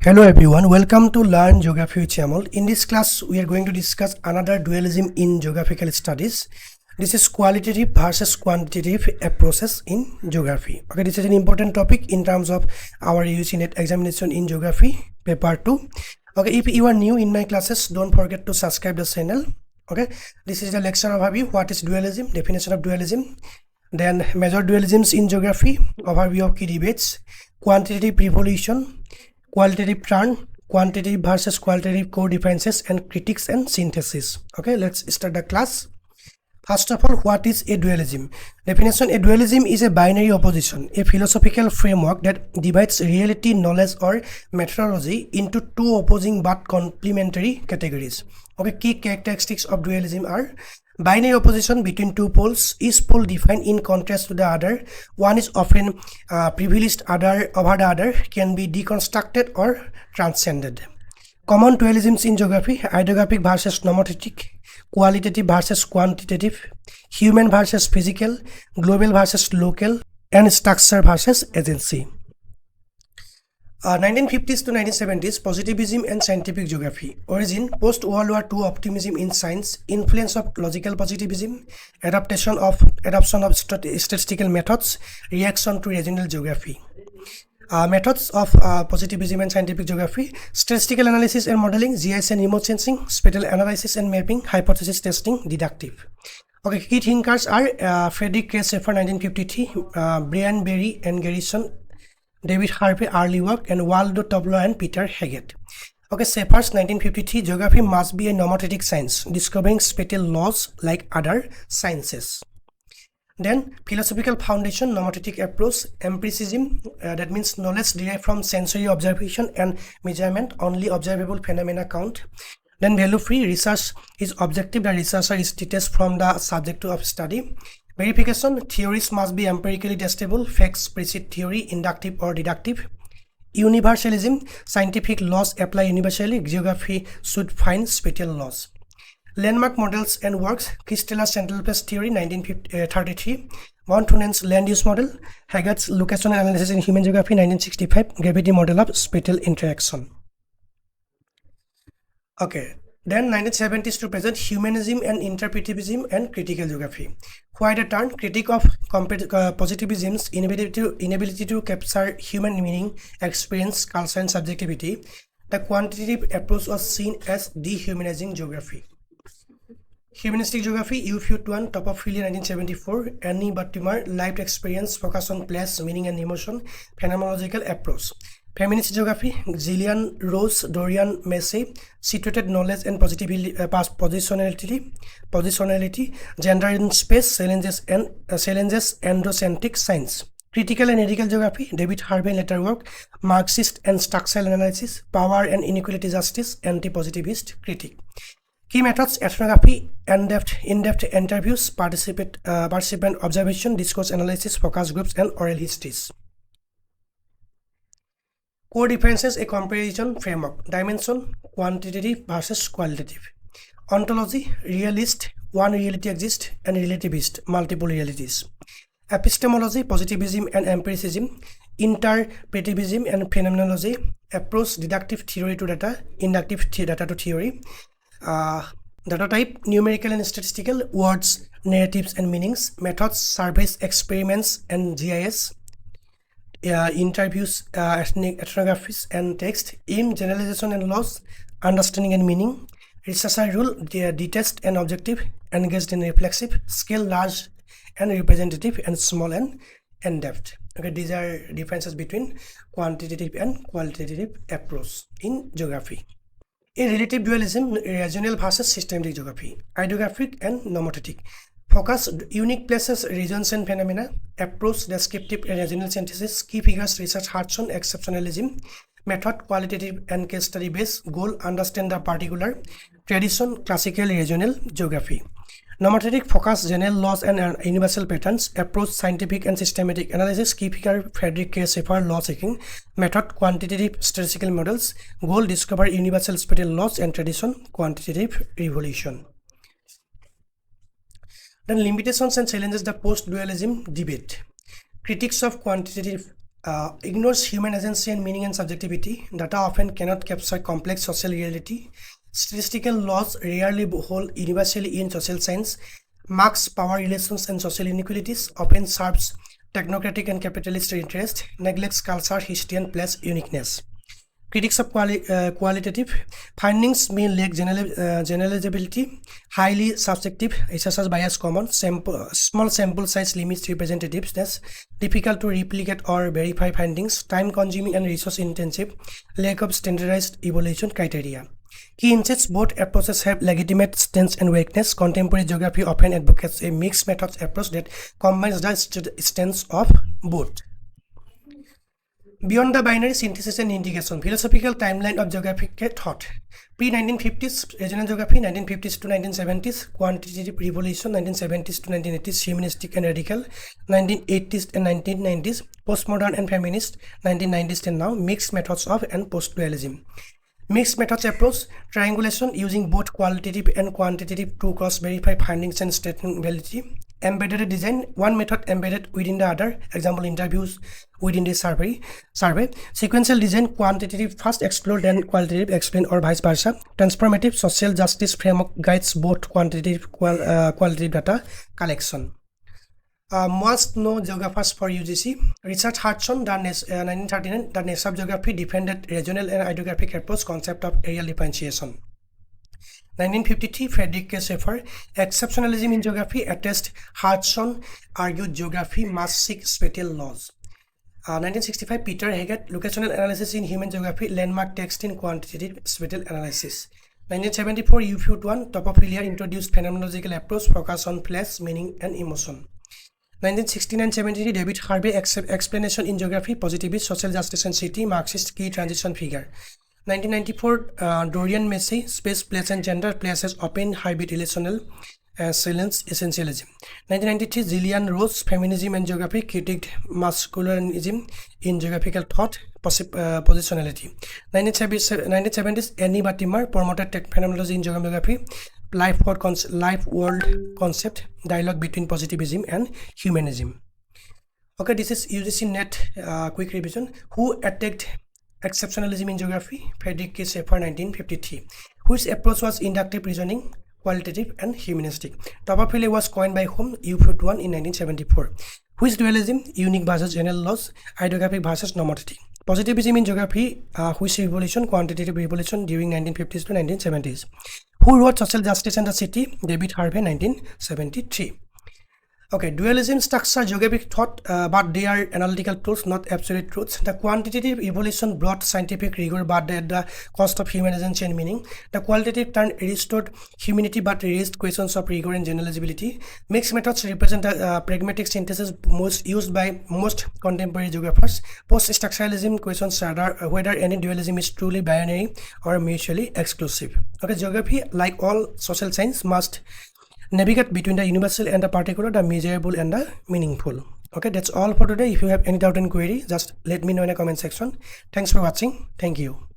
Hello everyone, welcome to Learn Geography with Shyamal. In this class, we are going to discuss another dualism in geographical studies. This is qualitative versus quantitative approaches in geography. Okay, this is an important topic in terms of our UGC NET examination in geography, paper 2. Okay, if you are new in my classes, don't forget to subscribe the channel. Okay, this is the lecture overview. What is dualism? Definition of dualism. Then major dualisms in geography, overview of key debates, quantitative revolution, qualitative turn, quantitative versus qualitative core differences, and critiques and synthesis. Okay, let's start the class. First of all, what is a dualism? Definition: a dualism is a binary opposition, a philosophical framework that divides reality, knowledge, or methodology into two opposing but complementary categories. Okay, key characteristics of dualism are binary opposition between two poles, each pole defined in contrast to the other. One is often privileged over the other, can be deconstructed or transcended. Common dualisms in geography: hydrographic versus nomothetic, qualitative versus quantitative, human versus physical, global versus local, and structure versus agency. 1950s to 1970s, positivism and scientific geography. Origin: post-World War II optimism in science, influence of logical positivism, adoption of statistical methods, reaction to regional geography. Methods of positivism and scientific geography: statistical analysis and modeling, GIS and remote sensing, spatial analysis and mapping, hypothesis testing, deductive. Okay, key thinkers are Frederick K. Schaeffer 1953, Brian Berry and Garrison, David Harvey early work, and Waldo Tobler and Peter Haggett. Okay, Schaeffer's 1953, geography must be a nomothetic science, discovering spatial laws like other sciences. Then philosophical foundation, nomothetic approach, empiricism, that means knowledge derived from sensory observation and measurement, only observable phenomena count. Then value free, research is objective, the researcher is detached from the subject of study. Verification: theories must be empirically testable, facts precede theory, inductive or deductive. Universalism: scientific laws apply universally, geography should find spatial laws. Landmark models and works: Christella's central place theory 1933, von Thunen's land use model, Haggart's location analysis in human geography 1965, gravity model of spatial interaction. Okay, then 1970s to present, humanism and interpretivism and critical geography. Why the turn? Critique of positivism's inability to capture human meaning, experience, culture, and subjectivity. The quantitative approach was seen as dehumanizing geography. Humanistic geography, Ufute 1, Topophilia 1974, Annie Buttimer, lived experience, focus on place, meaning, and emotion, phenomenological approach. Feminist geography, Gillian Rose, Dorian Massey, situated knowledge and positionality, gender in space, challenges androcentric science. Critical and ethical geography, David Harvey later work, Marxist and structural analysis, power and inequality justice, anti-positivist critique. Key methods: ethnography, in-depth interviews, participant observation, discourse analysis, focus groups, and oral histories. Core differences: a comparison framework. Dimension: quantitative versus qualitative. Ontology: realist, one reality exists, and relativist, multiple realities. Epistemology: positivism and empiricism, interpretivism and phenomenology. Approach: deductive theory to data, inductive data to theory. Data type: numerical and statistical, words, narratives, and meanings. Methods: surveys, experiments, and GIS. Interviews, ethnographies, and text. Aim: generalization and laws, understanding and meaning. Researcher rule: detached and objective, engaged and reflexive. Scale: large and representative, and small and in-depth. Okay, these are differences between quantitative and qualitative approach in geography. A relative dualism, regional versus systematic geography. Hydrographic and nomothetic. Focus: unique places, regions, and phenomena. Approach: descriptive and regional synthesis. Key figures: research Hudson, exceptionalism. Method: qualitative and case study based. Goal: understand the particular. Tradition: classical regional geography. Nomothetic: focus, general laws and universal patterns. Approach: scientific and systematic analysis. Key figure: Frederick K. Schaeffer, law seeking. Method: quantitative statistical models. Goal: discover universal spatial laws. And tradition: quantitative revolution. Then limitations and challenges the post-dualism debate. Critics of quantitative Ignores human agency and meaning and subjectivity. Data often cannot capture complex social reality. Statistical laws rarely hold universally in social science. Marks power relations and social inequalities. Often serves technocratic and capitalist interest. Neglects culture, history, and place uniqueness. Critics of qualitative findings may lack generalizability, highly subjective, SSS bias common, small sample size limits representativeness, difficult to replicate or verify findings, time consuming and resource intensive, lack of standardized evaluation criteria. Key insights: both approaches have legitimate strengths and weakness. Contemporary geography often advocates a mixed methods approach that combines the strengths of both. Beyond the binary, synthesis and integration. Philosophical timeline of geographic thought. Pre-1950s, regional geography, 1950s to 1970s, quantitative revolution, 1970s to 1980s, humanistic and radical, 1980s and 1990s, postmodern and feminist, 1990s and now, mixed methods of and post-dualism. Mixed methods approach: triangulation using both qualitative and quantitative to cross-verify findings and statement validity. Embedded design, one method embedded within the other, example interviews within the survey. Sequential design, quantitative first explore then qualitative explain or vice versa. Transformative social justice framework guides both quantitative qualitative data collection. Must know geographers for UGC. Richard Hudson, 1939, the nature of geography defended regional and hydrographic approach concept of areal differentiation. 1953, Frederick K. Schaeffer, exceptionalism in geography. Attest Hudson argued geography must seek spatial laws. 1965, Peter Haggett, locational analysis in human geography, landmark text in quantitative spatial analysis. 1974, Ufute 1, Topophilia introduced phenomenological approach focus on place, meaning, and emotion. 1969-73, David Harvey, explanation in geography, positivist, social justice and city, Marxist key transition figure. 1994, Dorian Massey, space, place and gender, places, open, hybrid, relational, silence, essentialism. 1993, Gillian Rose, feminism and geography, critiqued masculinism in geographical thought, positionality. 1970s, Annie Batimer promoted phenomenology in geography, life world concept, dialogue between positivism and humanism. Okay, this is UGC NET quick revision. Who attacked exceptionalism in geography? Frederick K. Schaeffer, 1953. Which approach was inductive reasoning, qualitative and humanistic? Topophilia was coined by whom? Ufute 1 in 1974. Which dualism? Unique versus general laws, hydrographic versus normativity. Positivism in geography, which revolution? Quantitative revolution during 1950s to 1970s. Who wrote Social Justice and the City? David Harvey, 1973. Okay, dualism structure geographic thought, but they are analytical tools, not absolute truths. The quantitative evolution brought scientific rigor, but at the cost of human agency and meaning. The qualitative turn restored humanity, but raised questions of rigor and generalizability. Mixed methods represent a pragmatic synthesis most used by most contemporary geographers. Post-structuralism questions whether any dualism is truly binary or mutually exclusive. Okay, geography, like all social science, must navigate between the universal and the particular, the measurable and the meaningful. Okay, that's all for today. If you have any doubt and query, just let me know in the comment section. Thanks for watching. Thank you.